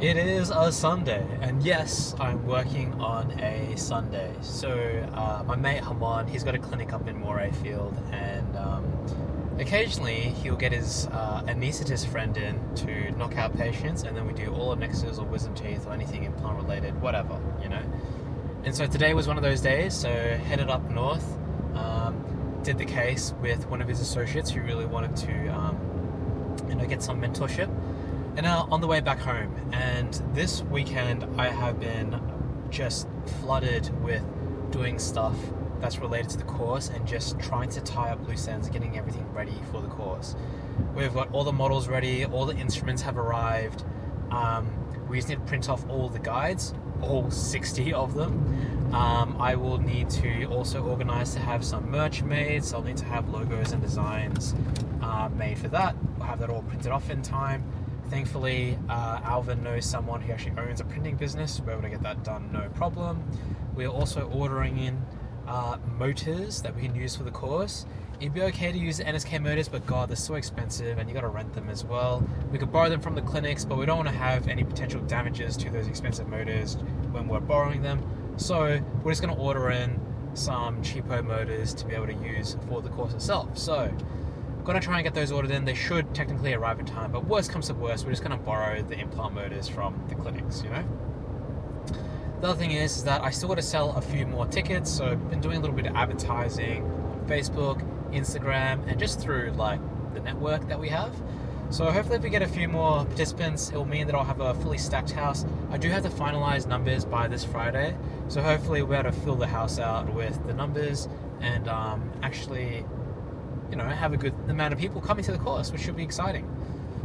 It is a Sunday, and yes, I'm working on a Sunday. So, my mate Haman, he's got a clinic up in Morayfield, and occasionally he'll get his anaesthetist friend in to knock out patients, and then we do all annexes or wisdom teeth or anything implant related, whatever, you know. And so today was one of those days, so headed up north, did the case with one of his associates who really wanted to, get some mentorship. And now on the way back home, and this weekend I have been just flooded with doing stuff that's related to the course and just trying to tie up loose ends, getting everything ready for the course. We've got all the models ready, all the instruments have arrived. We just need to print off all the guides, all 60 of them. I will need to also organize to have some merch made, so I'll need to have logos and designs made for that. We'll have that all printed off in time. Thankfully, Alvin knows someone who actually owns a printing business, so we're able to get that done no problem. We're also ordering in motors that we can use for the course. It'd be okay to use the NSK motors, but God, they're so expensive and you gotta rent them as well. We could borrow them from the clinics, but we don't want to have any potential damages to those expensive motors when we're borrowing them. So we're just gonna order in some cheapo motors to be able to use for the course itself. So gonna try and get those ordered in. They should technically arrive in time, but worst comes to worst, we're just gonna borrow the implant motors from the clinics, you know? The other thing is that I still got to sell a few more tickets, so I've been doing a little bit of advertising on Facebook, Instagram, and just through like the network that we have. So hopefully if we get a few more participants, it will mean that I'll have a fully stacked house. I do have to finalize numbers by this Friday, so hopefully we'll be able to fill the house out with the numbers and actually have a good amount of people coming to the course, which should be exciting.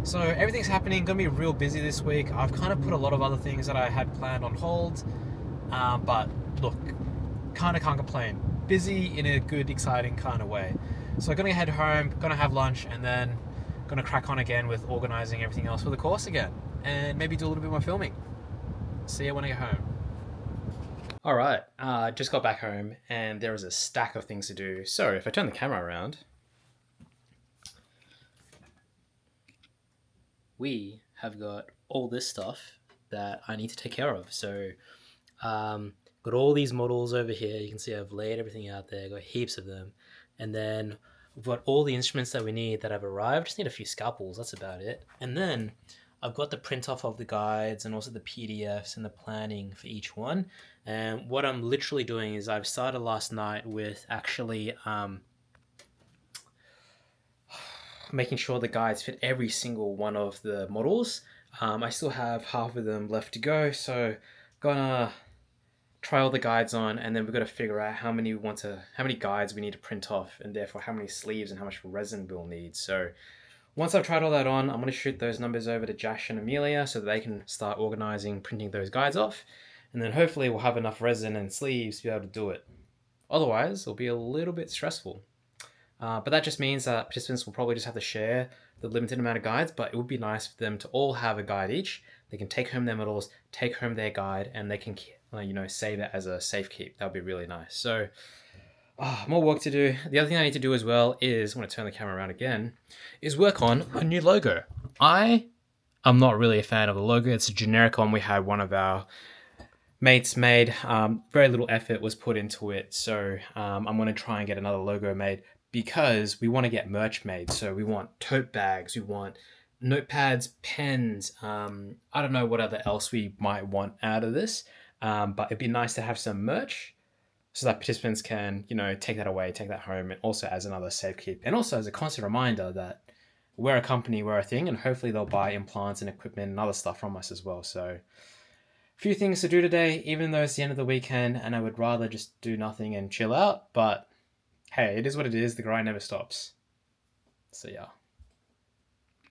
So everything's happening, gonna be real busy this week. I've kind of put a lot of other things that I had planned on hold, but look, kind of can't complain. Busy in a good, exciting kind of way. So I'm gonna head home, gonna have lunch, and then gonna crack on again with organizing everything else for the course again, and maybe do a little bit more filming. See you when I get home. All right, just got back home, and there is a stack of things to do. So if I turn the camera around, we have got all this stuff that I need to take care of. So, got all these models over here. You can see I've laid everything out there, got heaps of them. And then we've got all the instruments that we need that have arrived. Just need a few scalpels, that's about it. And then I've got the print off of the guides and also the PDFs and the planning for each one. And what I'm literally doing is I've started last night with actually making sure the guides fit every single one of the models. I still have half of them left to go, so gonna try all the guides on, and then we've got to figure out how many guides we need to print off, and therefore how many sleeves and how much resin we'll need. So once I've tried all that on, I'm going to shoot those numbers over to Josh and Amelia so that they can start organizing printing those guides off, and then hopefully we'll have enough resin and sleeves to be able to do it. Otherwise, it'll be a little bit stressful. But that just means that participants will probably just have to share the limited amount of guides, but it would be nice for them to all have a guide each. They can take home their models, take home their guide, and they can save it as a safe keep. That would be really nice. So more work to do. The other thing I need to do as well is, I'm going to turn the camera around again, is work on a new logo. I am not really a fan of the logo. It's a generic one we had one of our mates made. Very little effort was put into it. So I'm going to try and get another logo made because we want to get merch made. So we want tote bags, we want notepads, pens. I don't know what other else we might want out of this. But it'd be nice to have some merch so that participants can, take that away, take that home, and also as another safe keep. And also as a constant reminder that we're a company, we're a thing, and hopefully they'll buy implants and equipment and other stuff from us as well. So a few things to do today, even though it's the end of the weekend and I would rather just do nothing and chill out. But hey, it is what it is. The grind never stops. So yeah.